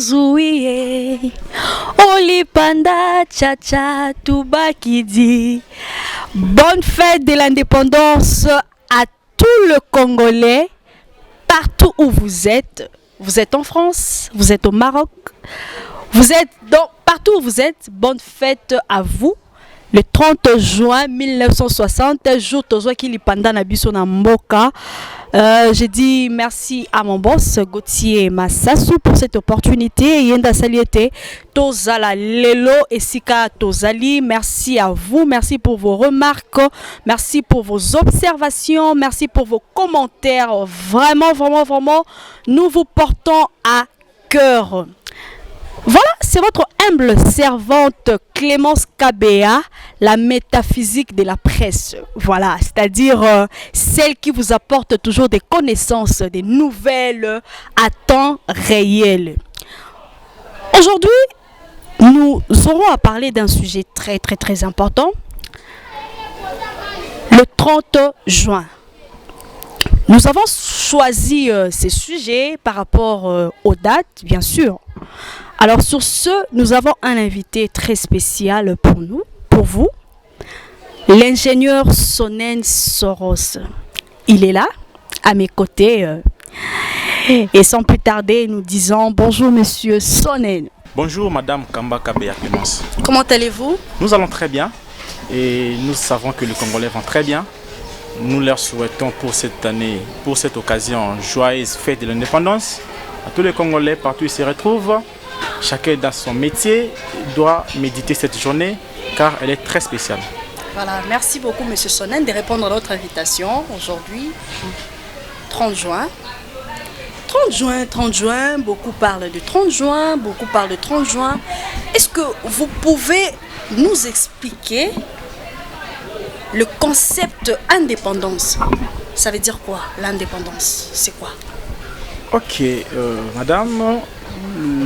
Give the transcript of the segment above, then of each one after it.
Zouye, Olipanda, Tcha Toubakidi. Bonne fête de l'indépendance à tout le Congolais, partout où vous êtes. Vous êtes en France, vous êtes au Maroc, vous êtes partout où vous êtes. Bonne fête à vous. Le 30 juin 1960, jour Tozo Kili Panda Nabiso na Mboka. Je dis merci à mon boss Gauthier Massassou pour cette opportunité. Yenda Saliete, Tozala Lelo et Sika Tozali. Merci à vous, merci pour vos remarques, merci pour vos observations, merci pour vos commentaires. Vraiment, vraiment, vraiment, nous vous portons à cœur. Voilà, c'est votre humble servante Clémence Kabea, la métaphysique de la presse. Voilà, c'est-à-dire celle qui vous apporte toujours des connaissances, des nouvelles à temps réel. Aujourd'hui, nous aurons à parler d'un sujet très très très important. Le 30 juin. Nous avons choisi ces sujets par rapport aux dates, bien sûr. Alors sur ce, nous avons un invité très spécial pour vous, l'ingénieur Sonen Soros. Il est là, à mes côtés, et sans plus tarder, nous disons bonjour monsieur Sonen. Bonjour madame Kamba Kabea Clémence. Comment allez-vous? Nous allons très bien et nous savons que les Congolais vont très bien. Nous leur souhaitons pour cette année, pour cette occasion, joyeuse fête de l'indépendance. À tous les Congolais, partout où ils se retrouvent, chacun dans son métier doit méditer cette journée car elle est très spéciale. Voilà, merci beaucoup monsieur Sonen de répondre à notre invitation aujourd'hui, 30 juin. 30 juin, beaucoup parlent de 30 juin, beaucoup parlent de 30 juin. Est-ce que vous pouvez nous expliquer le concept indépendance? Ça veut dire quoi l'indépendance? C'est quoi? Ok, madame,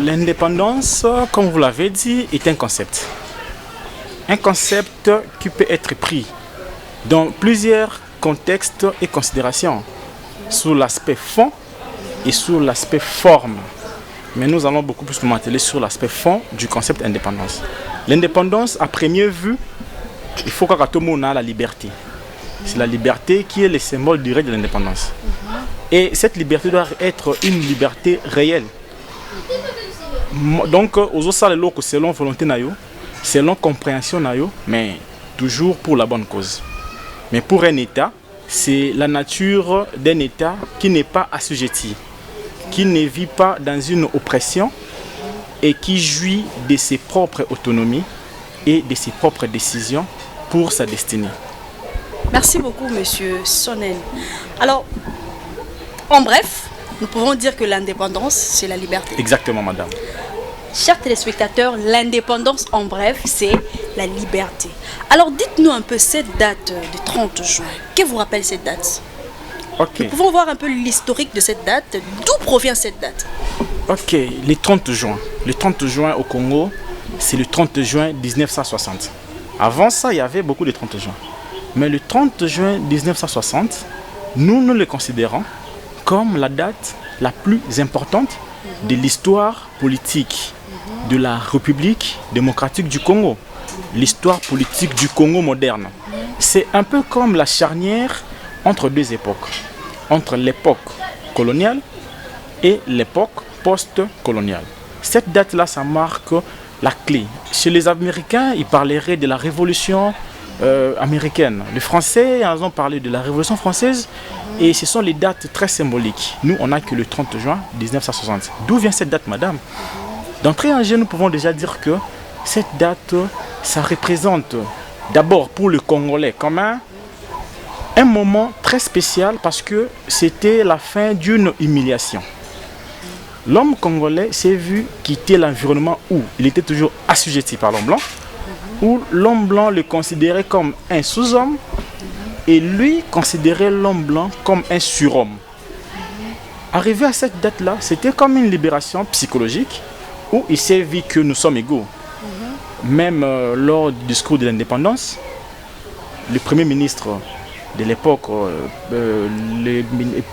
l'indépendance, comme vous l'avez dit, est un concept. Un concept qui peut être pris dans plusieurs contextes et considérations, sur l'aspect fond et sur l'aspect forme. Mais nous allons beaucoup plus nous atteler sur l'aspect fond du concept indépendance. L'indépendance, à première vue, il faut que tout le monde ait la liberté. C'est la liberté qui est le symbole direct de l'indépendance. Et cette liberté doit être une liberté réelle. Donc, aux autres, selon volonté, selon compréhension, mais toujours pour la bonne cause. Mais pour un État, c'est la nature d'un État qui n'est pas assujetti, qui ne vit pas dans une oppression et qui jouit de ses propres autonomies et de ses propres décisions pour sa destinée. Merci beaucoup, monsieur Sonen. Alors, en bref, nous pouvons dire que l'indépendance, c'est la liberté. Exactement, madame. Chers téléspectateurs, l'indépendance, en bref, c'est la liberté. Alors, dites-nous un peu cette date du 30 juin. Que vous rappelle cette date? Ok. Nous pouvons voir un peu l'historique de cette date. D'où provient cette date? Ok, le 30 juin. Le 30 juin au Congo, c'est le 30 juin 1960. Avant ça, il y avait beaucoup de 30 juin. Mais le 30 juin 1960, nous le considérons comme la date la plus importante de l'histoire politique de la République démocratique du Congo. L'histoire politique du Congo moderne. C'est un peu comme la charnière entre deux époques. Entre l'époque coloniale et l'époque post-coloniale. Cette date-là, ça marque la clé. Chez les Américains, ils parleraient de la révolution américaine. Les Français, ils ont parlé de la Révolution française et ce sont les dates très symboliques. Nous, on n'a que le 30 juin 1960. D'où vient cette date, madame? D'entrée en jeu, nous pouvons déjà dire que cette date, ça représente d'abord pour le Congolais comme un moment très spécial parce que c'était la fin d'une humiliation. L'homme congolais s'est vu quitter l'environnement où il était toujours assujetti par l'homme blanc, où l'homme blanc le considérait comme un sous-homme et lui considérait l'homme blanc comme un surhomme. Arrivé à cette date-là, c'était comme une libération psychologique où il s'est vu que nous sommes égaux. Même lors du discours de l'indépendance, le premier ministre de l'époque,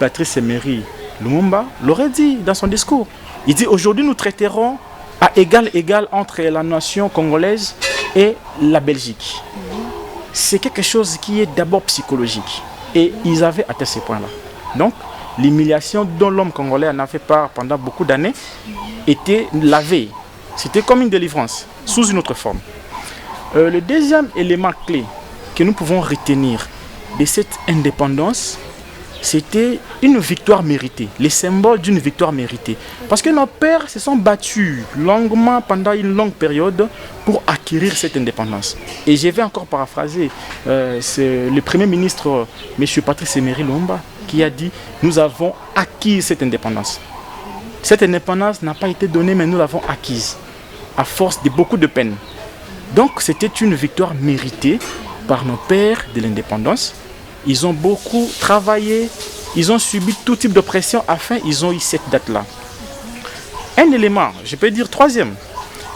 Patrice Emery Lumumba, l'aurait dit dans son discours. Il dit aujourd'hui nous traiterons à égal entre la nation congolaise et la Belgique. C'est quelque chose qui est d'abord psychologique. Et ils avaient atteint ce point-là. Donc, l'humiliation dont l'homme congolais en a fait part pendant beaucoup d'années était lavée. C'était comme une délivrance, sous une autre forme. Le deuxième élément clé que nous pouvons retenir de cette indépendance, c'était une victoire méritée, les symboles d'une victoire méritée. Parce que nos pères se sont battus longuement pendant une longue période pour acquérir cette indépendance. Et je vais encore paraphraser, c'est le Premier ministre, M. Patrice Emery Lumumba, qui a dit « Nous avons acquis cette indépendance ». Cette indépendance n'a pas été donnée, mais nous l'avons acquise, à force de beaucoup de peine. Donc c'était une victoire méritée par nos pères de l'indépendance. Ils ont beaucoup travaillé, ils ont subi tout type de pression afin ils ont eu cette date-là. Un élément, je peux dire troisième,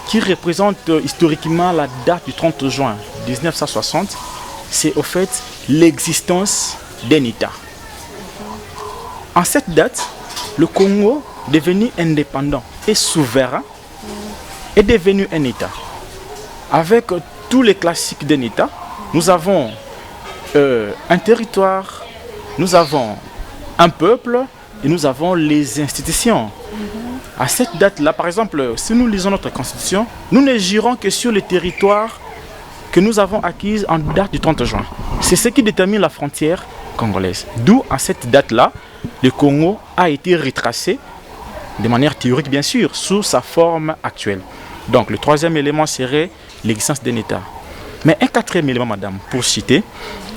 qui représente historiquement la date du 30 juin 1960, c'est au fait l'existence d'un État. En cette date, le Congo, devenu indépendant et souverain, est devenu un État. Avec tous les classiques d'un État, nous avons un territoire, nous avons un peuple et nous avons les institutions. À cette date-là, par exemple, si nous lisons notre constitution, nous ne gérons que sur les territoires que nous avons acquis en date du 30 juin. C'est ce qui détermine la frontière congolaise. D'où, à cette date-là, le Congo a été retracé, de manière théorique bien sûr, sous sa forme actuelle. Donc le troisième élément serait l'existence d'un État. Mais un quatrième élément, madame, pour citer,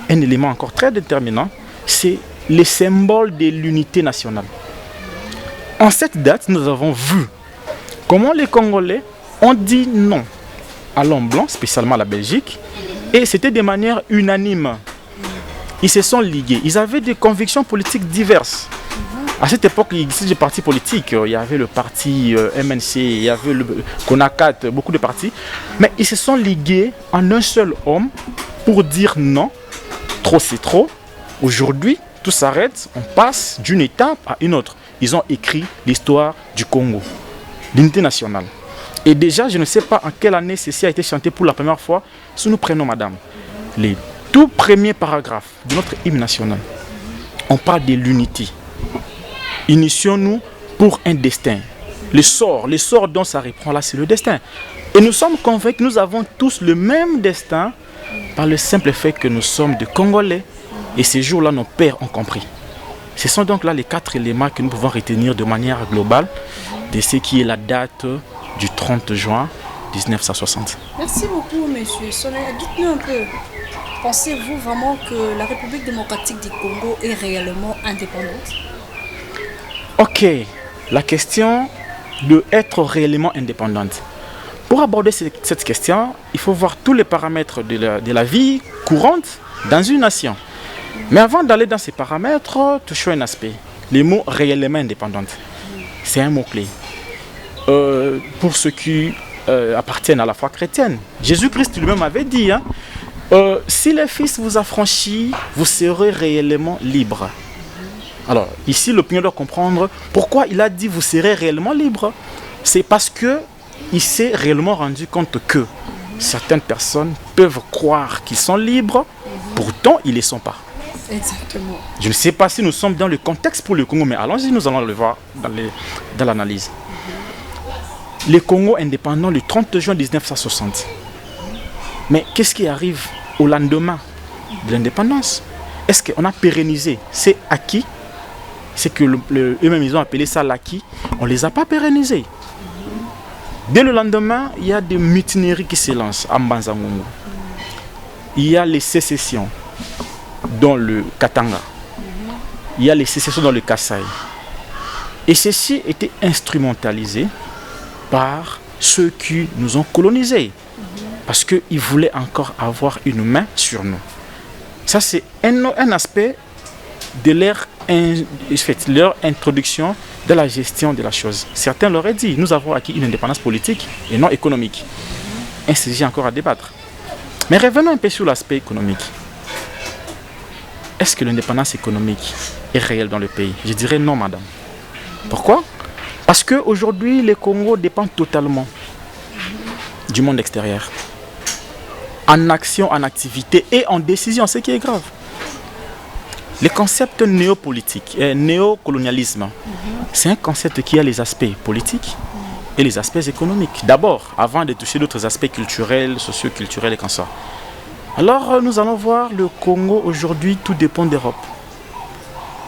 un élément encore très déterminant, c'est les symboles de l'unité nationale. En cette date, nous avons vu comment les Congolais ont dit non à l'homme blanc, spécialement à la Belgique, et c'était de manière unanime. Ils se sont ligués, ils avaient des convictions politiques diverses. À cette époque, il existait des partis politiques. Il y avait le parti MNC, il y avait le CONACAT, beaucoup de partis. Mais ils se sont ligués en un seul homme pour dire non, trop c'est trop. Aujourd'hui, tout s'arrête, on passe d'une étape à une autre. Ils ont écrit l'histoire du Congo, l'unité nationale. Et déjà, je ne sais pas en quelle année ceci a été chanté pour la première fois. Si nous prenons, madame, les tout premiers paragraphes de notre hymne national, on parle de l'unité. Initions-nous pour un destin. Le sort dont ça reprend là, c'est le destin. Et nous sommes convaincus que nous avons tous le même destin par le simple fait que nous sommes des Congolais. Et ces jours-là, nos pères ont compris. Ce sont donc là les 4 éléments que nous pouvons retenir de manière globale de ce qui est la date du 30 juin 1960. Merci beaucoup, monsieur Sonia. Dites-nous un peu, pensez-vous vraiment que la République démocratique du Congo est réellement indépendante? Ok, la question de être réellement indépendante. Pour aborder cette question, il faut voir tous les paramètres de la vie courante dans une nation. Mais avant d'aller dans ces paramètres, touchons un aspect. Les mots réellement indépendante. C'est un mot-clé. Pour ceux qui appartiennent à la foi chrétienne, Jésus-Christ lui-même avait dit, si le Fils vous affranchit, vous serez réellement libre. Alors, ici, l'opinion doit comprendre pourquoi il a dit vous serez réellement libre. C'est parce qu'il s'est réellement rendu compte que certaines personnes peuvent croire qu'ils sont libres, pourtant ils ne le sont pas. Exactement. Je ne sais pas si nous sommes dans le contexte pour le Congo, mais allons-y, nous allons le voir dans l'analyse. Le Congo indépendant le 30 juin 1960. Mais qu'est-ce qui arrive au lendemain de l'indépendance? Est-ce qu'on a pérennisé? C'est acquis? C'est que eux-mêmes ils ont appelé ça l'acquis. On ne les a pas pérennisés. Dès le lendemain, il y a des mutineries qui se lancent à Mbanza-Ngungu. Il y a les sécessions dans le Katanga. Il y a les sécessions dans le Kasaï. Et ceci était instrumentalisé par ceux qui nous ont colonisés. Parce qu'ils voulaient encore avoir une main sur nous. Ça, c'est un aspect de leur introduction de la gestion de la chose. Certains l'auraient dit, nous avons acquis une indépendance politique et non économique. Un sujet encore à débattre. Mais revenons un peu sur l'aspect économique. Est-ce que l'indépendance économique est réelle dans le pays? Je dirais non, madame. Pourquoi? Parce qu'aujourd'hui, le Congo dépend totalement du monde extérieur. En action, en activité et en décision, ce qui est grave. Le concept néopolitique, néocolonialisme, c'est un concept qui a les aspects politiques et les aspects économiques. D'abord, avant de toucher d'autres aspects culturels, socio-culturels et comme ça. Alors, nous allons voir le Congo aujourd'hui, tout dépend d'Europe.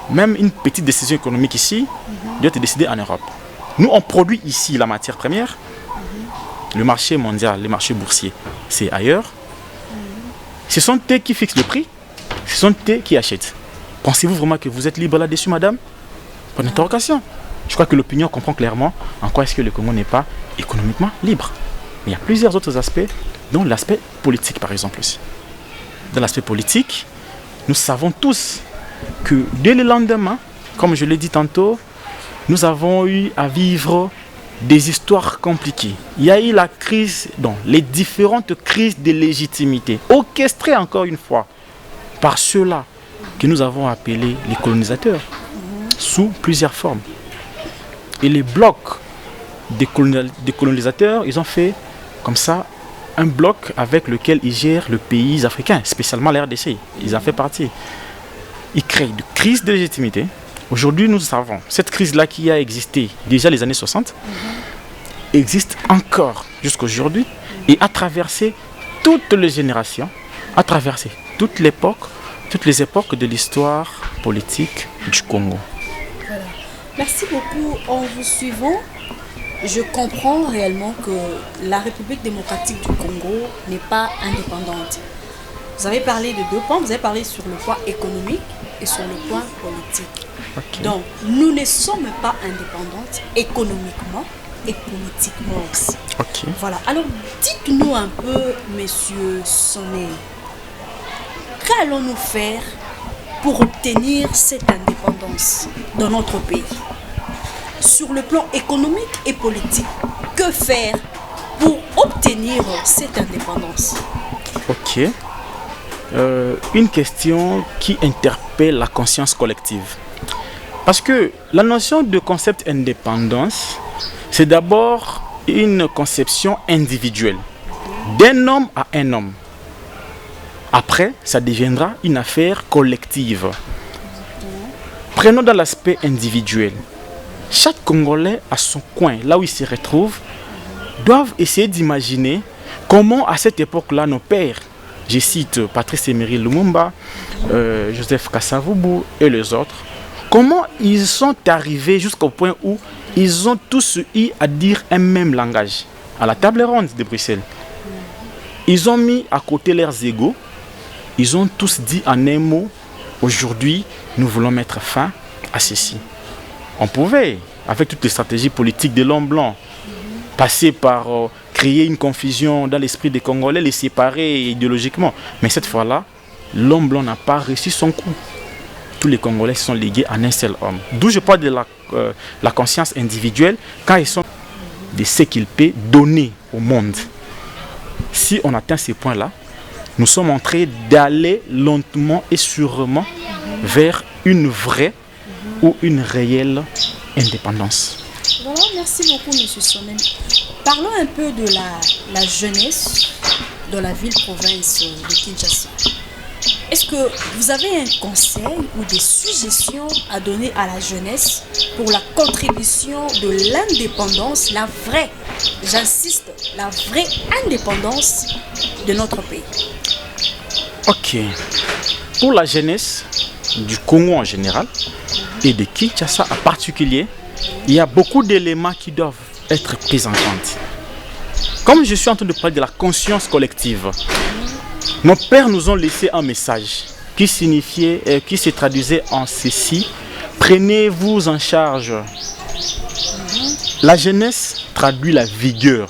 Même une petite décision économique ici doit être décidée en Europe. Nous, on produit ici la matière première. Le marché mondial, les marchés boursiers, c'est ailleurs. Ce sont eux qui fixent le prix. Ce sont eux qui achètent. Pensez-vous vraiment que vous êtes libre là-dessus, madame? Pas d'interrogation. Je crois que l'opinion comprend clairement en quoi est-ce que le Congo n'est pas économiquement libre. Mais il y a plusieurs autres aspects, dont l'aspect politique par exemple aussi. Dans l'aspect politique, nous savons tous que dès le lendemain, comme je l'ai dit tantôt, nous avons eu à vivre des histoires compliquées. Il y a eu la crise, donc les différentes crises de légitimité, orchestrées encore une fois par ceux-là que nous avons appelés les colonisateurs, sous plusieurs formes. Et les blocs des colonisateurs, ils ont fait comme ça un bloc avec lequel ils gèrent le pays africain, spécialement la RDC. Ils en font partie. Ils créent une crise de légitimité. Aujourd'hui, nous savons, cette crise-là qui a existé déjà les années 60, existe encore jusqu'à aujourd'hui et a traversé toutes les générations, a traversé toutes les époques de l'histoire politique du Congo. Voilà. Merci beaucoup. En vous suivant, je comprends réellement que la République démocratique du Congo n'est pas indépendante. Vous avez parlé de deux points. Vous avez parlé sur le point économique et sur le point politique. Okay. Donc, nous ne sommes pas indépendantes économiquement et politiquement aussi. Okay. Voilà. Alors, dites-nous un peu, Monsieur Sonné, qu'allons-nous faire pour obtenir cette indépendance dans notre pays? Sur le plan économique et politique, que faire pour obtenir cette indépendance? Ok. Une question qui interpelle la conscience collective. Parce que la notion de concept indépendance, c'est d'abord une conception individuelle, d'un homme à un homme. Après, ça deviendra une affaire collective. Prenons dans l'aspect individuel. Chaque Congolais à son coin, là où il se retrouve, doivent essayer d'imaginer comment à cette époque-là nos pères, je cite Patrice Emery Lumumba, Joseph Kasavubu et les autres, comment ils sont arrivés jusqu'au point où ils ont tous eu à dire un même langage à la table ronde de Bruxelles. Ils ont mis à côté leurs égos, ils ont tous dit en un mot, aujourd'hui nous voulons mettre fin à ceci. On pouvait, avec toutes les stratégies politiques de l'homme blanc, passer par créer une confusion dans l'esprit des Congolais, les séparer idéologiquement. Mais cette fois-là, l'homme blanc n'a pas réussi son coup. Tous les Congolais sont ligués en un seul homme. D'où je parle de la conscience individuelle quand ils sont de ce qu'ils peuvent donner au monde. Si on atteint ces points-là, nous sommes en train d'aller lentement et sûrement vers une vraie ou une réelle indépendance. Voilà, merci beaucoup, M. Sonnen. Parlons un peu de la jeunesse de la ville-province de Kinshasa. Est-ce que vous avez un conseil ou des suggestions à donner à la jeunesse pour la contribution de l'indépendance, la vraie, j'insiste, la vraie indépendance de notre pays? Ok. Pour la jeunesse du Congo en général et de Kinshasa en particulier, il y a beaucoup d'éléments qui doivent être pris en compte. Comme je suis en train de parler de la conscience collective, nos pères nous ont laissé un message qui signifiait, qui se traduisait en ceci: prenez-vous en charge. La jeunesse traduit la vigueur.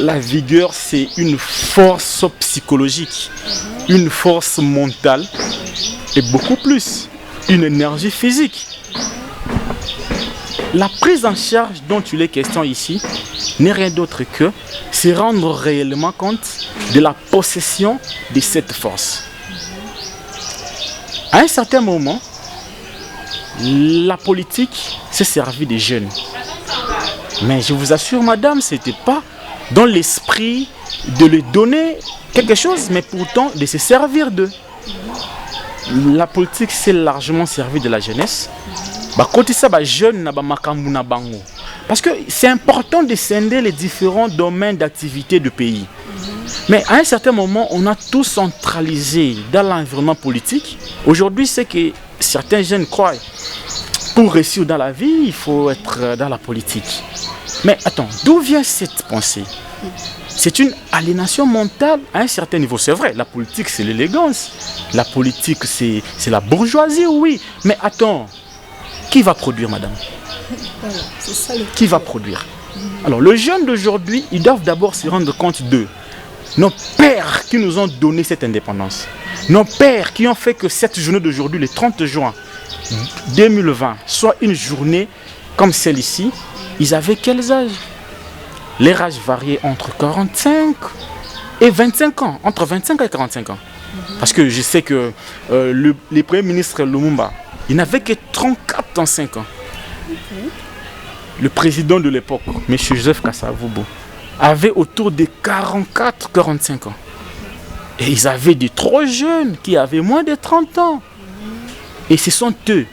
La vigueur, c'est une force psychologique, une force mentale et beaucoup plus, une énergie physique. La prise en charge dont il est question ici n'est rien d'autre que se rendre réellement compte de la possession de cette force. À un certain moment, la politique s'est servie des jeunes Mais je vous assure, madame, ce n'était pas dans l'esprit de lui donner quelque chose, mais pourtant de se servir d'eux. La politique s'est largement servie de la jeunesse. Côté ça, jeune, parce que c'est important de scinder les différents domaines d'activité du pays. Mais à un certain moment, on a tout centralisé dans l'environnement politique. Aujourd'hui, c'est que certains jeunes croient, pour réussir dans la vie, il faut être dans la politique. Mais attends, d'où vient cette pensée? C'est une aliénation mentale à un certain niveau. C'est vrai, la politique, c'est l'élégance. La politique, c'est la bourgeoisie, oui. Mais attends, qui va produire, madame? Voilà, c'est ça qui va produire? Alors, les jeunes d'aujourd'hui, ils doivent d'abord se rendre compte de nos pères qui nous ont donné cette indépendance. Nos pères qui ont fait que cette journée d'aujourd'hui, le 30 juin 2020, soit une journée comme celle-ci. Ils avaient quels âges? Les âges variaient entre 45 et 25 ans, entre 25 et 45 ans. Parce que je sais que le premier ministre Lumumba, il n'avait que 34 ans, 5 ans. Le président de l'époque, M. Joseph Kasavubu, avait autour de 44-45 ans. Et ils avaient des trop jeunes qui avaient moins de 30 ans. Et ce sont eux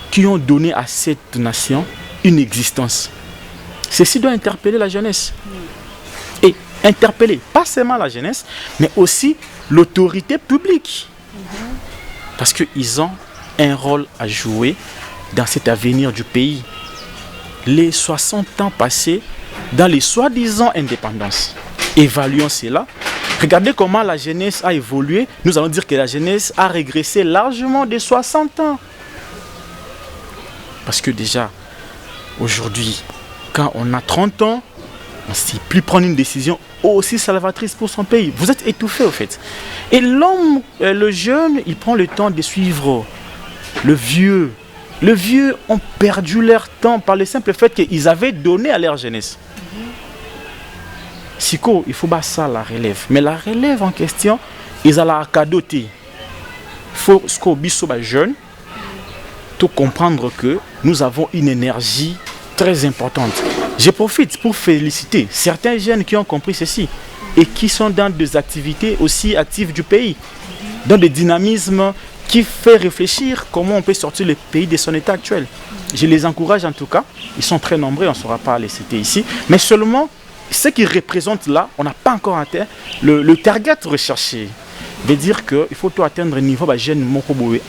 qui ont donné à cette nation une existence. Ceci doit interpeller la jeunesse. Et interpeller pas seulement la jeunesse, mais aussi l'autorité publique. Parce qu'ils ont un rôle à jouer dans cet avenir du pays. Les 60 ans passés dans les soi-disant indépendances. Évaluons cela. Regardez comment la jeunesse a évolué. Nous allons dire que la jeunesse a régressé largement de 60 ans. Parce que déjà, aujourd'hui, quand on a 30 ans, on ne sait plus prendre une décision aussi salvatrice pour son pays. Vous êtes étouffé au fait. Et l'homme, le jeune, il prend le temps de suivre le vieux. Les vieux ont perdu leur temps par le simple fait qu'ils avaient donné à leur jeunesse. Siko, il faut pas ça la relève. Mais la relève en question, ils ont la cadoter. Il faut que les jeunes tout comprendre que nous avons une énergie très importante. Je profite pour féliciter certains jeunes qui ont compris ceci et qui sont dans des activités aussi actives du pays, dans des dynamismes qui fait réfléchir comment on peut sortir le pays de son état actuel. Je les encourage en tout cas, ils sont très nombreux, on ne saura pas les citer ici, mais seulement ce qu'ils représentent là, on n'a pas encore atteint le target recherché. Veut dire qu'il faut tout atteindre le niveau de jeunes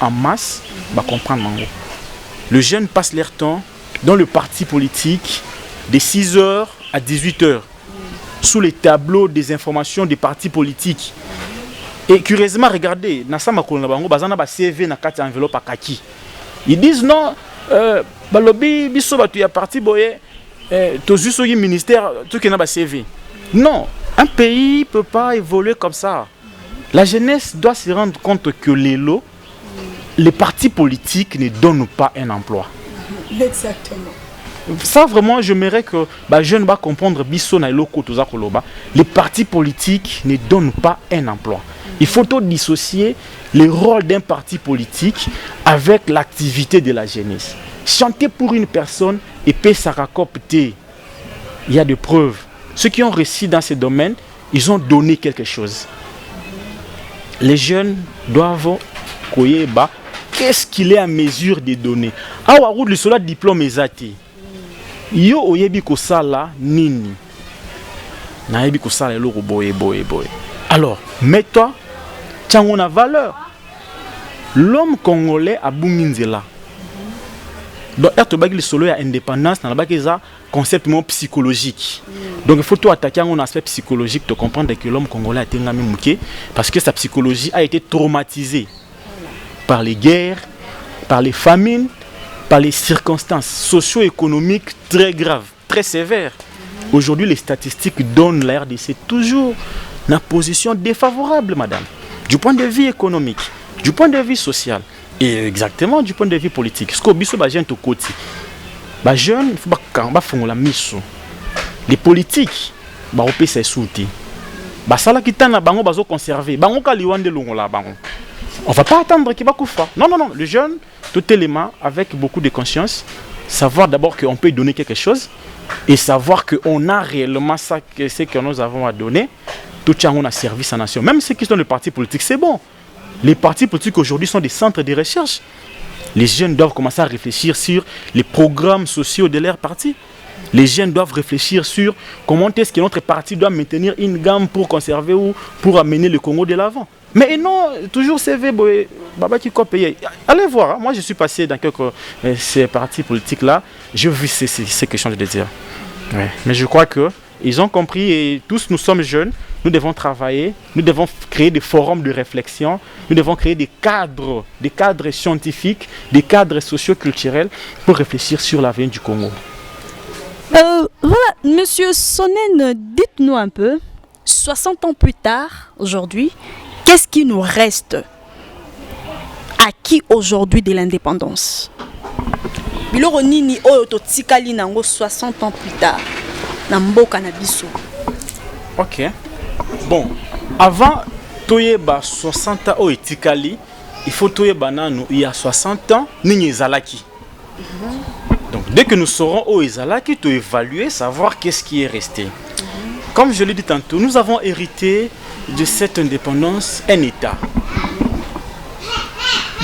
en masse, comprendre. Les jeunes passent leur temps dans le parti politique de 6h à 18h, sous les tableaux des informations des partis politiques. Et curieusement, regardez, ils disent non, ministère, non, un pays ne peut pas évoluer comme ça. La jeunesse doit se rendre compte que les partis politiques ne donnent pas un emploi. Exactement. Ça vraiment, j'aimerais que les jeunes va comprendre les partis politiques ne donnent pas un emploi. Il faut dissocier le rôle d'un parti politique avec l'activité de la jeunesse. Chanter pour une personne et payer sa racopter. Il y a des preuves. Ceux qui ont réussi dans ces domaines, ils ont donné quelque chose. Les jeunes doivent connaître qu'est-ce qu'il est à mesure de donner. Awaroud le sola diplôme ezati. Yo oyebi ko sala nini. Na yebi ko sala lo boye. Alors, mets-toi tiens a valeur. L'homme congolais a bunginzela. Donc, il y a indépendance dans le concept psychologique. Donc, il faut tout attaquer un aspect psychologique pour comprendre que l'homme congolais a été mouqué parce que sa psychologie a été traumatisée par les guerres, par les famines, par les circonstances socio-économiques très graves, très sévères. Aujourd'hui, les statistiques donnent la RDC toujours une position défavorable, madame, du point de vue économique, du point de vue social. Et exactement du point de vue politique. Ce qu'on biso jeune to côté. Ba jeune, il faut pas faire la mission. Les politiques, ba opé c'est souti. Ba sala kitana bango bazo conserver. Bango ka liwande longo la bango. On va pas attendre qu'il va koufa. Non, le jeune, tout élément avec beaucoup de conscience, savoir d'abord qu'on peut donner quelque chose et savoir qu'on a réellement ça, ce que nous avons à donner. Tout ça, on a service à la nation. Même ceux qui sont les partis politiques, c'est bon. Les partis politiques aujourd'hui sont des centres de recherche. Les jeunes doivent commencer à réfléchir sur les programmes sociaux de leur parti. Les jeunes doivent réfléchir sur comment est-ce que notre parti doit maintenir une gamme pour conserver ou pour amener le Congo de l'avant. Mais non, toujours CV, Baba qui quoi payer. Allez voir, hein. Moi je suis passé dans quelques ces partis politiques-là. Je vis ce que je change de dire. Ouais. Mais je crois qu'ils ont compris et tous nous sommes jeunes. Nous devons travailler, nous devons créer des forums de réflexion, nous devons créer des cadres scientifiques, des cadres socio-culturels pour réfléchir sur l'avenir du Congo. Voilà, Monsieur Sonnen, dites-nous un peu, 60 ans plus tard, aujourd'hui, qu'est-ce qui nous reste acquis aujourd'hui de l'indépendance? Biloko nini oyo totikali nango 60 ans plus tard na mboka na biso. Ok. Bon, avant toyeba 60 ans au etikali, il faut toyeba nanu il y a 60 ans nini ezalaki. Donc dès que nous saurons au ezalaki, tu évaluer, savoir qu'est-ce qui est resté. Comme je l'ai dit tantôt, nous avons hérité de cette indépendance un État.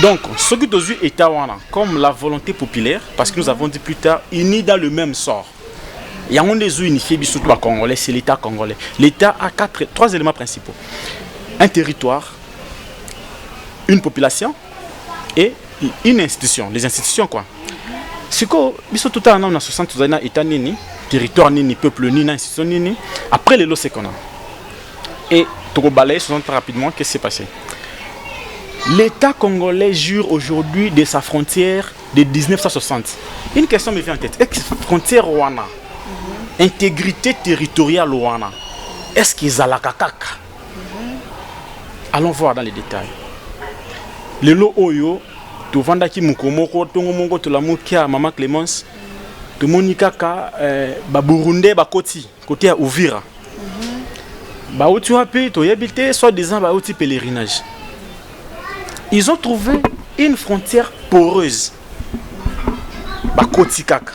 Donc, ce qui est un État, comme la volonté populaire, parce que nous avons dit plus tard, unis dans le même sort. Il y a un des unifiés bisoutois congolais, c'est l'État congolais. L'État a trois éléments principaux. Un territoire, une population et une institution. Les institutions quoi. C'est que bisoutois on a 60 ans État nini, territoire nini, peuple nini, institution nini. Après les lots c'est qu'on a. Et pour balayer 60 rapidement, qu'est-ce qui s'est passé? L'État congolais jure aujourd'hui de sa frontière de 1960. Une question me vient en tête. Frontière Rwanda. Intégrité territoriale Rwanda. Est-ce qu'ils ont la cacaca? Allons voir dans les détails. Le lot Oyo, tu vends qui Mukomoko, Tongomongo, tu la Moukia, Maman Clémence, tu Monikaka, Baburunde, Bakoti, côté à Ouvira. Baouti Wapi, tu y habité, soit disant Baouti pèlerinage. Ils ont trouvé une frontière poreuse. Bakoti Kaka.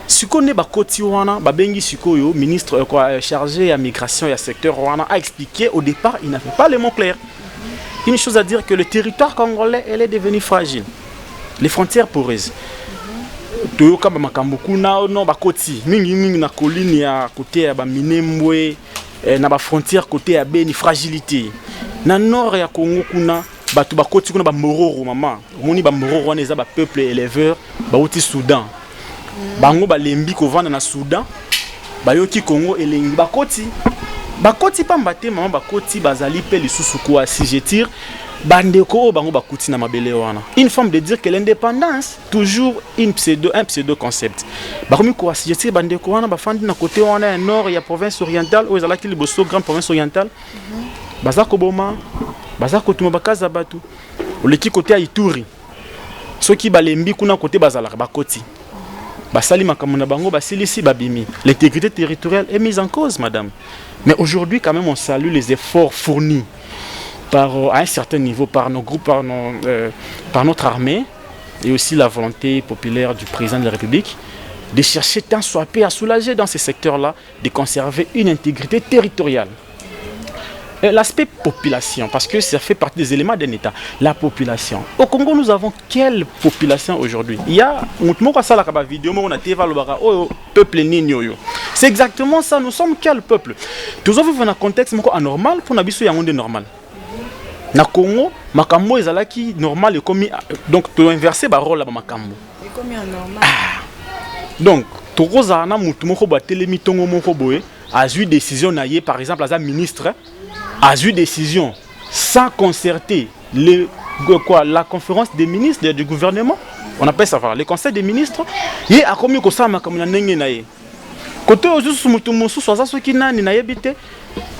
Ce qu'on est Bakoti Wana, Babengi Sikoyo, ministre chargé à migration et à secteur Rwanda, a expliqué au départ, il n'avait pas les mots clairs. Une chose à dire que le territoire congolais, elle est devenu fragile. Les frontières poreuses. Toyoka Bamakambukuna, non Bakoti, Mingi na colline ya côté à Baminembwe, na ba frontière côté à Beni, fragilité. Na nord ya Congo kuna, Batu Bakoti kuna ba Mororo maman. Moni ba Mororo wana eza ba peuple éleveur, ba outi Soudan. Bango balembi kovanda na Soudan, bayoki Congo elengi bakoti. Bakoti pambate maman bakoti bazali pe lisusu kwa si je tire bandeko bango bakuti na mabele wana. Une forme de dire que l'indépendance toujours un pseudo concept. Bakomi kwa si je tire bandeko wana bafandi na côté wana nord ya province orientale ou ezalaki liboso grande province orientale. Bazako boma, bazako tuma bakaza batu. Oleki côté ya Ituri. Soki balembi kuna côté bazalaka bakoti. Basali makamona bango basilisi babimi. L'intégrité territoriale est mise en cause, madame. Mais aujourd'hui, quand même, on salue les efforts fournis à un certain niveau par nos groupes, par notre armée et aussi la volonté populaire du président de la République de chercher tant soit peu à soulager dans ces secteurs-là, de conserver une intégrité territoriale. L'aspect population, parce que ça fait partie des éléments d'un État. La population. Au Congo, nous avons quelle population aujourd'hui? Il y a un vidéo, peuple nignoyo. C'est exactement ça. Nous sommes quel peuple? Nous avons un contexte anormal pour nous avoir un normal. Na Congo, makambo ezalaki normal et comme donc tu inverser ba rôle ba makambo. Et comme normal. Donc, tokoza na mutu moko ba telemi tongo moko boye, a eu décision na yé par exemple as ministre a eu décision sans concerter la conférence des ministres du gouvernement, on appelle ça le conseil des ministres, et a commis que ça m'a comme n'engé côté juste mutu musu soit ça ce qui n'a ni na yebité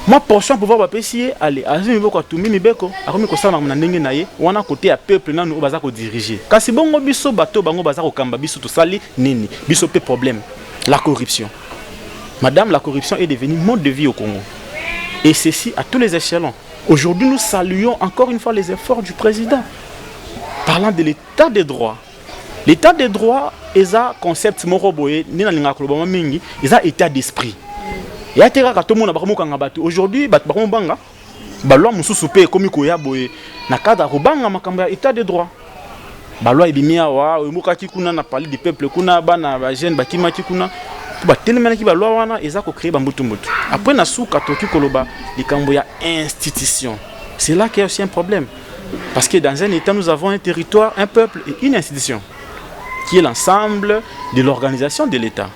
moi portion pouvoir ba pesier aller azumi boko tumi mibeko a commis que ça m'a n'engé naye wana côté à peuple nanu baza ko diriger kasi bongo biso bato bango baza ko kamba biso to sali nini biso pe problème la corruption. Madame, la corruption est devenue mode de vie au Congo. Et ceci à tous les échelons. Aujourd'hui, nous saluons encore une fois les efforts du président. Parlant de l'état des droits. L'état des droits eza concept moko boye ni na linga koloba mingi eza état d'esprit ya te kaka to mona bakomokanga bato aujourd'hui bato bakomobanga balwa mususu pe ekomi koya boye na cadre kobanga makambo ya état de droit balwa ebimi awa oyembokaki kuna na parler du peuple kuna bana ba jeune bakimaki kuna batelemelaki balwa wana eza kocréer bambutumbutu après na suka toki koloba likambo ya institution. C'est là qu'il y a aussi un problème. Parce que dans un État, nous avons un territoire, un peuple et une institution qui est l'ensemble de l'organisation de l'État.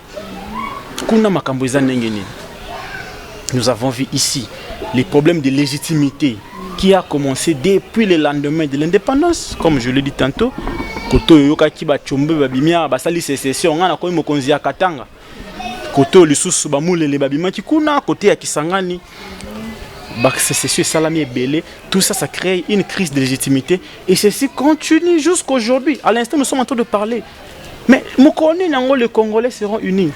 Nous avons vu ici les problèmes de légitimité qui a commencé depuis le lendemain de l'indépendance, comme je l'ai dit tantôt. Koto yoka ba chombe babimia basali sécession ngana ko mokonzi ya Katanga. Koto lisusu bamule le babima kikuna côté ya Kisangani. C'est salami belé, tout ça, ça crée une crise de légitimité et ceci continue jusqu'aujourd'hui. À l'instant, nous sommes en train de parler. Mais les Congolais seront unis.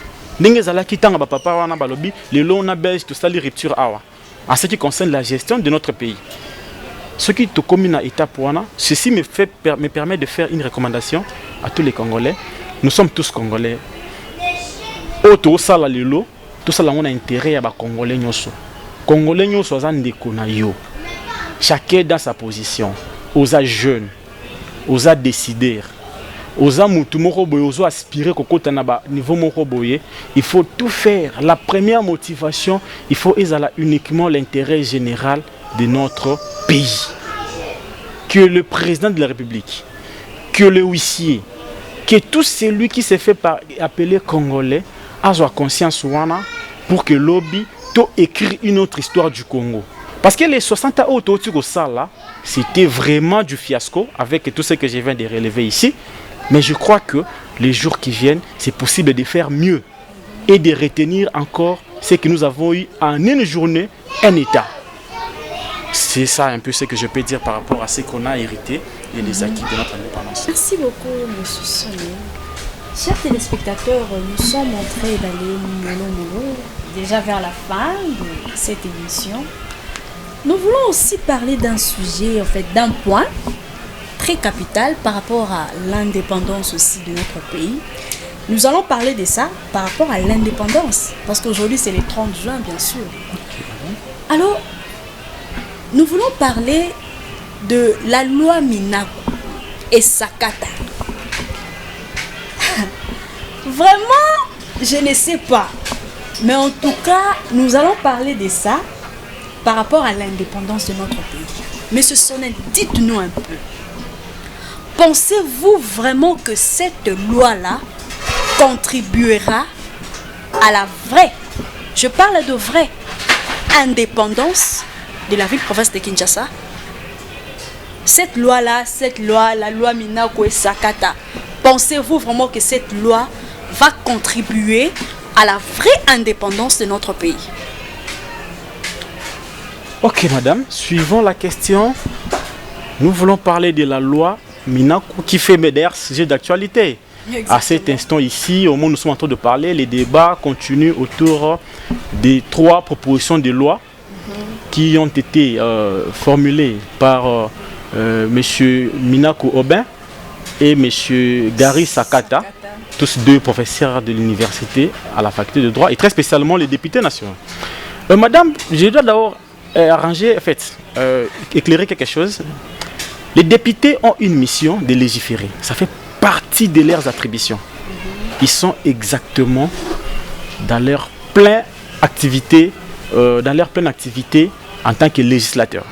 En ce qui concerne la gestion de notre pays. Ce qui te commune à État Pouana, ceci me permet de faire une recommandation à tous les Congolais. Nous sommes tous Congolais. Tout ça, on a intérêt à les Congolais. Congolais nous sommes yo. Chacun dans sa position. Osa jeunes, osa décider, osa mutu moko boye, osa aspirer kokota na ba niveau moko boye. Il faut tout faire. La première motivation, il faut uniquement l'intérêt général de notre pays. Que le président de la République, que le huissier, que tout celui qui s'est fait appeler Congolais a conscience wana pour que lobby écrire une autre histoire du Congo. Parce que les 60 autres là, c'était vraiment du fiasco avec tout ce que je viens de relever ici. Mais je crois que les jours qui viennent, c'est possible de faire mieux et de retenir encore ce que nous avons eu en une journée, un État. C'est ça un peu ce que je peux dire par rapport à ce qu'on a hérité et les acquis de notre indépendance. Merci beaucoup, M. Sonné. Chers téléspectateurs, nous sommes entrés d'aller mollo déjà vers la fin de cette émission. Nous voulons aussi parler d'un sujet, en fait, d'un point très capital par rapport à l'indépendance aussi de notre pays. Nous allons parler de ça par rapport à l'indépendance, parce qu'aujourd'hui c'est le 30 juin, bien sûr. Alors, nous voulons parler de la loi Minaku et Sakata. Vraiment, je ne sais pas. Mais en tout cas, nous allons parler de ça par rapport à l'indépendance de notre pays. Monsieur Sonnet, dites-nous un peu. Pensez-vous vraiment que cette loi-là contribuera à la vraie, je parle de vraie indépendance de la ville-province de Kinshasa? Cette loi-là, la loi Minaku et Sakata, pensez-vous vraiment que cette loi va contribuer à la vraie indépendance de notre pays? Ok madame, suivons la question. Nous voulons parler de la loi Minaku qui fait d'ailleurs sujet d'actualité. À cet instant ici, au moment où nous sommes en train de parler, les débats continuent autour des 3 propositions de loi qui ont été formulées par M. Minaku Obin et M. Gary Sakata, tous 2 professeurs de l'université à la faculté de droit et très spécialement les députés nationaux. Madame, je dois d'abord éclairer quelque chose. Les députés ont une mission de légiférer. Ça fait partie de leurs attributions. Ils sont exactement dans leur pleine activité, en tant que législateurs.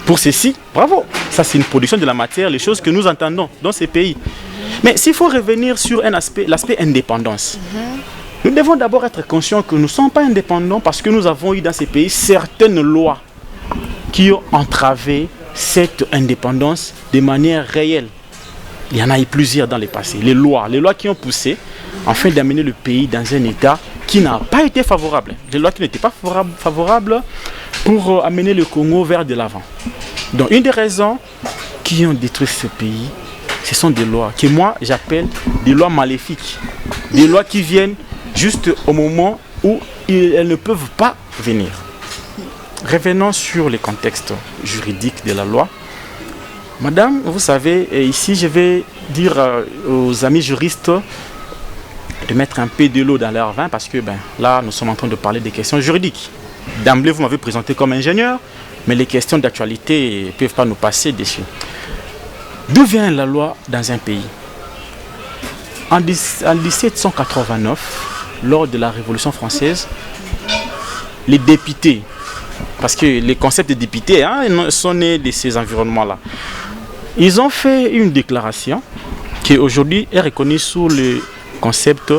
Pour ceci, bravo. Ça, c'est une production de la matière, les choses que nous entendons dans ces pays. Mais s'il faut revenir sur l'aspect indépendance, nous devons d'abord être conscients que nous ne sommes pas indépendants parce que nous avons eu dans ces pays certaines lois qui ont entravé cette indépendance de manière réelle. Il y en a eu plusieurs dans le passé. Les lois qui ont poussé afin d'amener le pays dans un état qui n'a pas été favorable. Les lois qui n'étaient pas favorables pour amener le Congo vers de l'avant. Donc une des raisons qui ont détruit ce pays, ce sont des lois que moi j'appelle des lois maléfiques. Des lois qui viennent juste au moment où elles ne peuvent pas venir. Revenons sur le contexte juridique de la loi. Madame, vous savez, ici je vais dire aux amis juristes, de mettre un peu de l'eau dans leur vin parce que là, nous sommes en train de parler des questions juridiques. D'emblée, vous m'avez présenté comme ingénieur, mais les questions d'actualité ne peuvent pas nous passer dessus. D'où vient la loi dans un pays? En 1789, lors de la Révolution française, les députés, parce que les concepts de députés sont nés de ces environnements-là, ils ont fait une déclaration qui aujourd'hui est reconnue sous le concept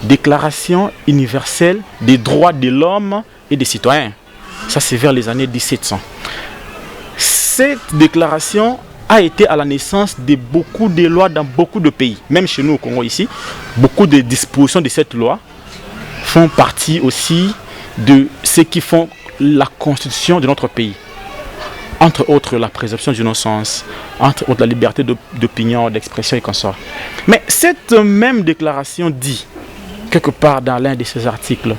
Déclaration universelle des droits de l'homme et des citoyens. Ça, c'est vers les années 1700. Cette déclaration a été à la naissance de beaucoup de lois dans beaucoup de pays. Même chez nous au Congo ici, beaucoup de dispositions de cette loi font partie aussi de ce qui font la constitution de notre pays. Entre autres, la présomption d'innocence, entre autres, la liberté d'opinion, d'expression et consorts. Mais cette même déclaration dit, quelque part dans l'un de ces articles,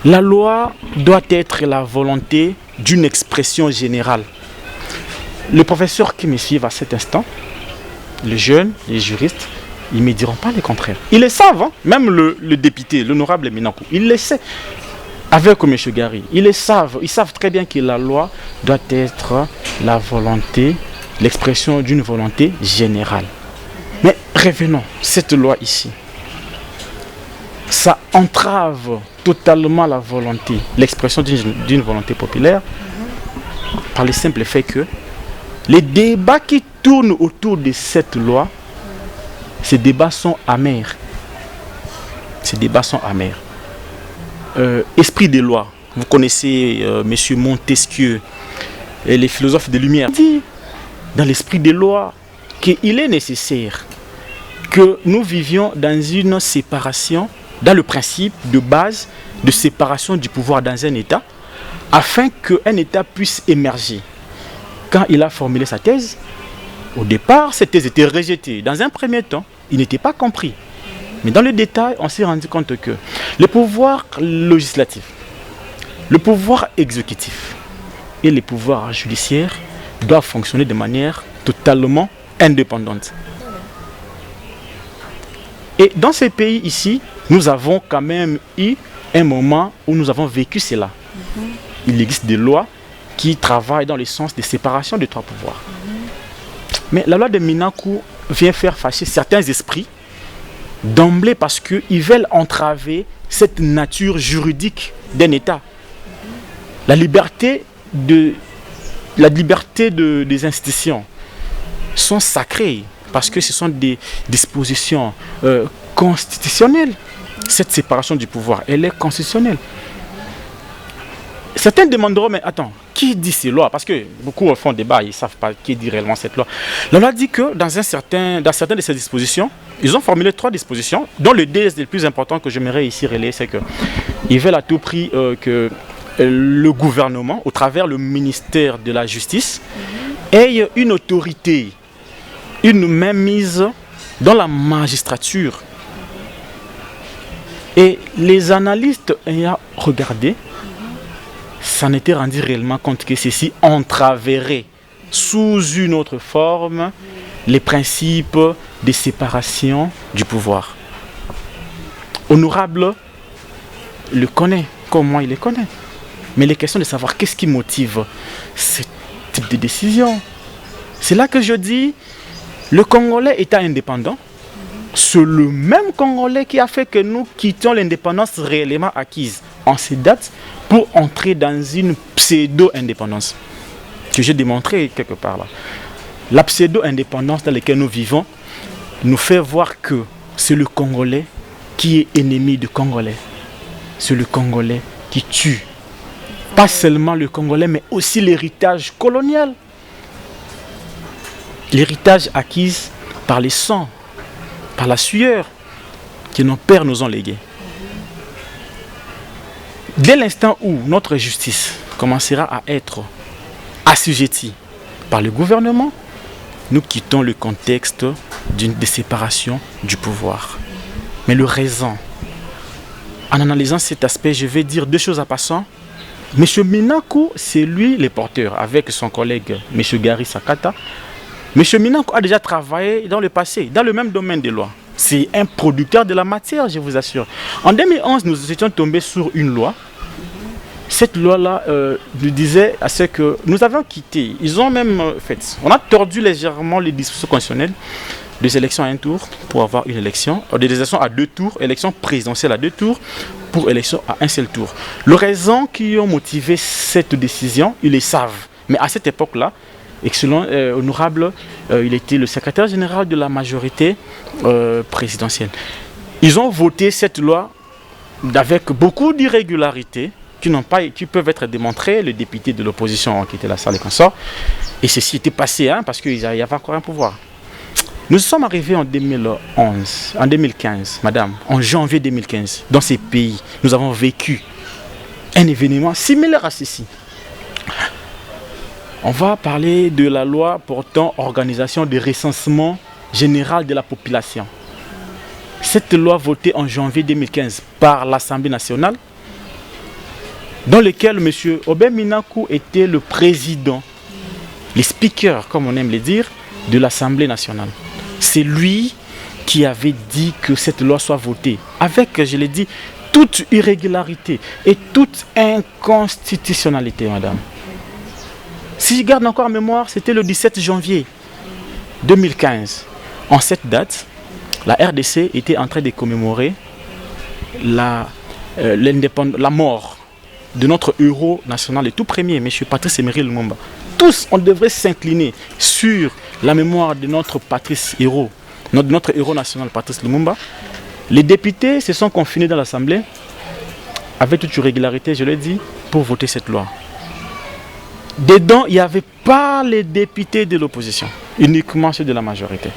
la loi doit être la volonté d'une expression générale. Les professeurs qui me suivent à cet instant, les jeunes, les juristes, ils ne me diront pas le contraire. Ils le savent, même le député, l'honorable Minakou, il le sait. Avec M. Gary, ils savent très bien que la loi doit être la volonté, l'expression d'une volonté générale. Mais revenons, cette loi ici, ça entrave totalement la volonté, l'expression d'une volonté populaire, par le simple fait que les débats qui tournent autour de cette loi, ces débats sont amers. Ces débats sont amers. Esprit des lois, vous connaissez M. Montesquieu et les philosophes des Lumières, dit dans l'esprit des lois qu'il est nécessaire que nous vivions dans une séparation, dans le principe de base de séparation du pouvoir dans un État, afin qu'un État puisse émerger. Quand il a formulé sa thèse, au départ, cette thèse était rejetée. Dans un premier temps, il n'était pas compris. Mais dans le détail, on s'est rendu compte que le pouvoir législatif, le pouvoir exécutif et le pouvoir judiciaire doivent fonctionner de manière totalement indépendante. Et dans ces pays ici, nous avons quand même eu un moment où nous avons vécu cela. Il existe des lois qui travaillent dans le sens de séparation des trois pouvoirs. Mais la loi de Minakou vient faire fâcher certains esprits d'emblée parce qu'ils veulent entraver cette nature juridique d'un État. La liberté des institutions sont sacrées parce que ce sont des dispositions constitutionnelles. Cette séparation du pouvoir, elle est constitutionnelle. Certains demanderont, mais attends, qui dit ces lois? Parce que beaucoup font débat, ils ne savent pas qui dit réellement cette loi. La loi dit que dans certaines de ces dispositions, ils ont formulé 3 dispositions, dont le D le plus important que j'aimerais ici relayer, c'est qu'ils veulent à tout prix que le gouvernement, au travers le ministère de la Justice, ait une autorité, une mainmise dans la magistrature. Et les analystes ayant regardé, ça n'était rendu réellement compte que ceci entraverait sous une autre forme les principes de séparation du pouvoir. Honorable le connaît, comme moi il le connaît. Mais les questions de savoir qu'est-ce qui motive ce type de décision. C'est là que je dis, le Congolais étant indépendant, c'est le même Congolais qui a fait que nous quittions l'indépendance réellement acquise en ces dates pour entrer dans une pseudo-indépendance que j'ai démontré quelque part là. La pseudo-indépendance dans laquelle nous vivons nous fait voir que c'est le Congolais qui est ennemi du Congolais. C'est le Congolais qui tue. Pas seulement le Congolais, mais aussi l'héritage colonial. L'héritage acquis par les sangs, par la sueur que nos pères nous ont légué. Dès l'instant où notre justice commencera à être assujettie par le gouvernement, nous quittons le contexte de séparation du pouvoir. Mais le raison, en analysant cet aspect, je vais dire 2 choses en passant. M. Minakou, c'est lui le porteur, avec son collègue M. Gary Sakata. M. Minakou a déjà travaillé dans le passé, dans le même domaine des lois. C'est un producteur de la matière, je vous assure. En 2011, nous étions tombés sur une loi. Cette loi-là nous disait à ce que nous avions quitté. Ils ont même fait. On a tordu légèrement les dispositions constitutionnelles des élections à un tour pour avoir une élection, des élections à 2 tours, élection présidentielle à 2 tours pour élection à un seul tour. Les raisons qui ont motivé cette décision, ils les savent. Mais à cette époque-là, excellent, honorable, il était le secrétaire général de la majorité présidentielle. Ils ont voté cette loi avec beaucoup d'irrégularités qui peuvent être démontrées. Les députés de l'opposition ont quitté la salle et consorts. Et ceci était passé parce qu'il y avait encore un pouvoir. Nous sommes arrivés en 2015, madame, en janvier 2015, dans ces pays. Nous avons vécu un événement similaire à ceci. On va parler de la loi portant organisation du recensement général de la population. Cette loi votée en janvier 2015 par l'Assemblée nationale, dans laquelle M. Aubin Minaku était le président, le speaker, comme on aime le dire, de l'Assemblée nationale. C'est lui qui avait dit que cette loi soit votée, avec, je l'ai dit, toute irrégularité et toute inconstitutionnalité, madame. Si je garde encore en mémoire, c'était le 17 janvier 2015. En cette date, la RDC était en train de commémorer la mort de notre héros national, le tout premier, M. Patrice Emery Lumumba. Tous, on devrait s'incliner sur la mémoire de notre Patrice héros, notre héros national, Patrice Lumumba. Les députés se sont confinés dans l'Assemblée, avec toute régularité, je l'ai dit, pour voter cette loi. Dedans, il n'y avait pas les députés de l'opposition, uniquement ceux de la majorité.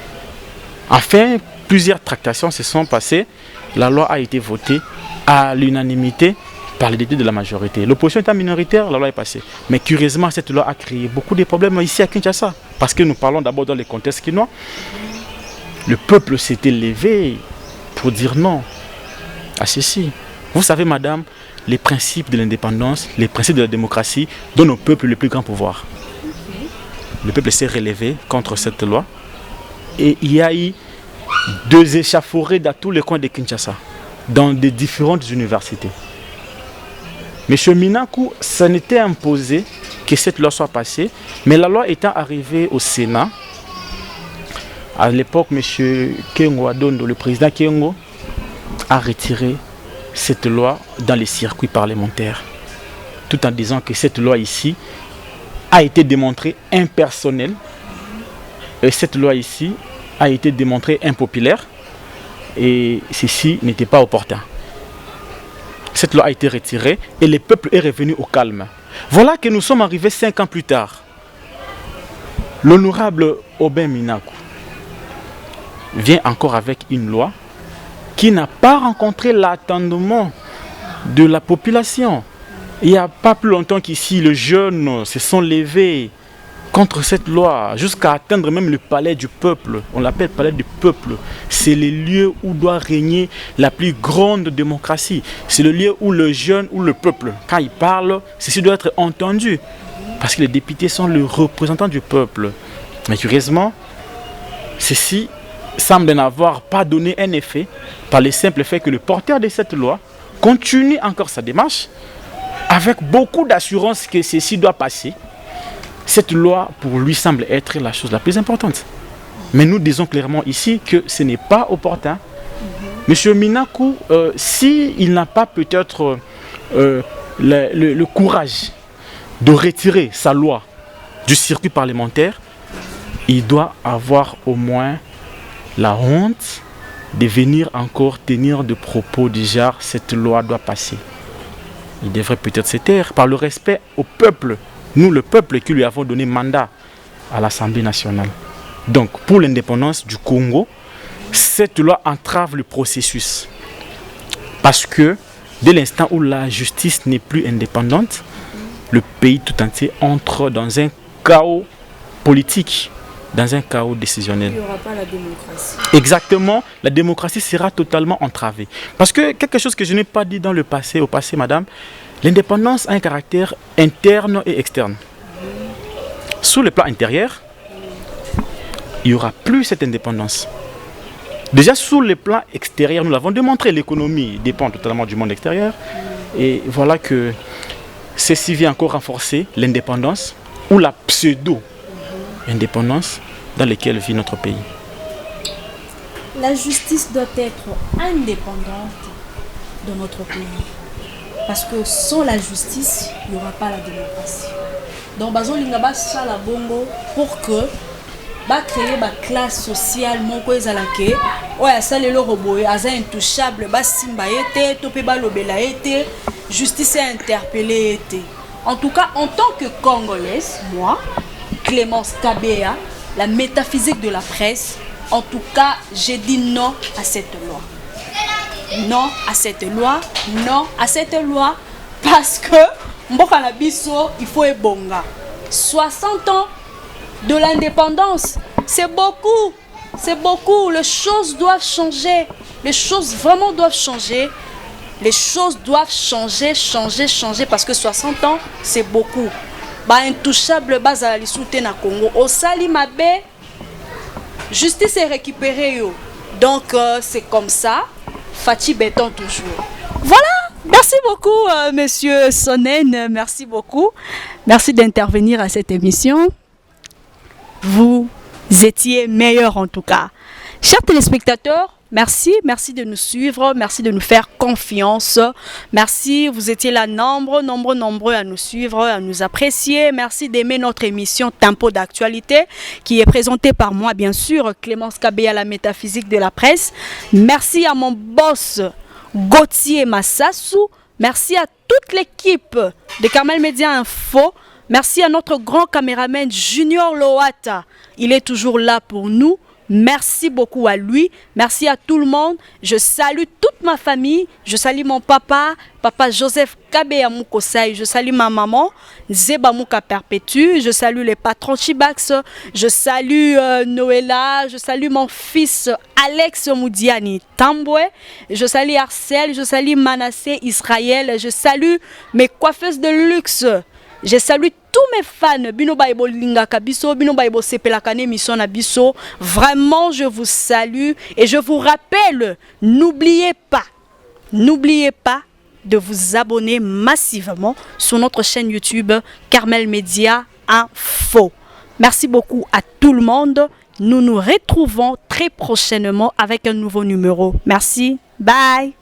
Enfin, plusieurs tractations se sont passées. La loi a été votée à l'unanimité par les députés de la majorité. L'opposition étant minoritaire, la loi est passée. Mais curieusement, cette loi a créé beaucoup de problèmes ici à Kinshasa. Parce que nous parlons d'abord dans les contextes quinois. Le peuple s'était levé pour dire non à ceci. Vous savez, madame, les principes de l'indépendance, les principes de la démocratie donnent au peuple le plus grand pouvoir. Le peuple s'est relevé contre cette loi. Et il y a eu 2 échafaudés dans tous les coins de Kinshasa, dans des différentes universités. M. Minaku, ça n'était imposé que cette loi soit passée, mais la loi étant arrivée au Sénat, à l'époque, M. Kengo Adondo, le président Kengo, a retiré cette loi dans les circuits parlementaires, tout en disant que cette loi ici a été démontrée impersonnelle, et cette loi ici a été démontrée impopulaire, et ceci n'était pas opportun. Cette loi a été retirée et le peuple est revenu au calme. Voilà que nous sommes arrivés 5 ans plus tard. L'honorable Aubin Minaku vient encore avec une loi qui n'a pas rencontré l'attendement de la population. Il n'y a pas plus longtemps qu'ici, les jeunes se sont levés contre cette loi, jusqu'à atteindre même le palais du peuple. On l'appelle palais du peuple. C'est le lieu où doit régner la plus grande démocratie. C'est le lieu où le jeune ou le peuple, quand il parle, ceci doit être entendu. Parce que les députés sont les représentants du peuple. Mais curieusement, ceci semble n'avoir pas donné un effet par le simple fait que le porteur de cette loi continue encore sa démarche avec beaucoup d'assurance que ceci doit passer. Cette loi, pour lui, semble être la chose la plus importante. Mais nous disons clairement ici que ce n'est pas opportun. Monsieur Minaku, s'il n'a pas peut-être le courage de retirer sa loi du circuit parlementaire, il doit avoir au moins la honte de venir encore tenir de propos du genre « cette loi doit passer ». Il devrait peut-être se taire par le respect au peuple. Nous, le peuple qui lui avons donné mandat à l'Assemblée nationale. Donc, pour l'indépendance du Congo, cette loi entrave le processus. Parce que, dès l'instant où la justice n'est plus indépendante, le pays tout entier entre dans un chaos politique, dans un chaos décisionnel. Il n'y aura pas la démocratie. Exactement, la démocratie sera totalement entravée. Parce que quelque chose que je n'ai pas dit dans le passé, au passé, madame, l'indépendance a un caractère interne et externe. Sur le plan intérieur, il n'y aura plus cette indépendance. Déjà sur le plan extérieur, nous l'avons démontré, l'économie dépend totalement du monde extérieur. Et voilà que ceci vient encore renforcer l'indépendance ou la pseudo-indépendance dans laquelle vit notre pays. La justice doit être indépendante de notre pays. Parce que sans la justice, il n'y aura pas la démocratie. Donc, Bazolinga Sala Bongo pour que créer une classe sociale moko ezalake oya salelo roboye aza intouchable basimba ete topé balobela ete justice est interpellée ete. En tout cas, en tant que Congolaise, moi, Clémence Kabea, la métaphysique de la presse, en tout cas, j'ai dit non à cette loi. Non à cette loi, non à cette loi, parce que mboka na biso, il faut ebonga. 60 ans de l'indépendance, c'est beaucoup, les choses doivent changer, les choses vraiment doivent changer, les choses doivent changer, parce que 60 ans, c'est beaucoup. Ba intouchable bazala lisute na Congo, au sali mabe, justice est récupérée yo. Donc c'est comme ça, Fati béton toujours. Voilà. Merci beaucoup, monsieur Sonen. Merci beaucoup. Merci d'intervenir à cette émission. Vous étiez meilleurs en tout cas. Chers téléspectateurs, merci de nous suivre, merci de nous faire confiance. Merci, vous étiez là nombreux à nous suivre, à nous apprécier. Merci d'aimer notre émission Tempo d'actualité qui est présentée par moi, bien sûr, Clémence Kabea, la métaphysique de la presse. Merci à mon boss Gauthier Massassou. Merci à toute l'équipe de Carmel Média Info. Merci à notre grand caméraman Junior Loata. Il est toujours là pour nous. Merci beaucoup à lui. Merci à tout le monde. Je salue toute ma famille. Je salue mon papa Joseph Kabea Mukosai. Je salue ma maman, Zeba Muka Perpétue. Je salue les patrons Chibax. Je salue Noëlla. Je salue mon fils Alex Moudiani Tamboué. Je salue Arcel. Je salue Manassé Israël. Je salue mes coiffeuses de luxe. Je salue tous mes fans. Bino Baibo Lingaka Biso, Bino Baibo Sepelakane Mission Biso. Vraiment, je vous salue et je vous rappelle, n'oubliez pas de vous abonner massivement sur notre chaîne YouTube Carmel Média Info. Merci beaucoup à tout le monde. Nous nous retrouvons très prochainement avec un nouveau numéro. Merci. Bye.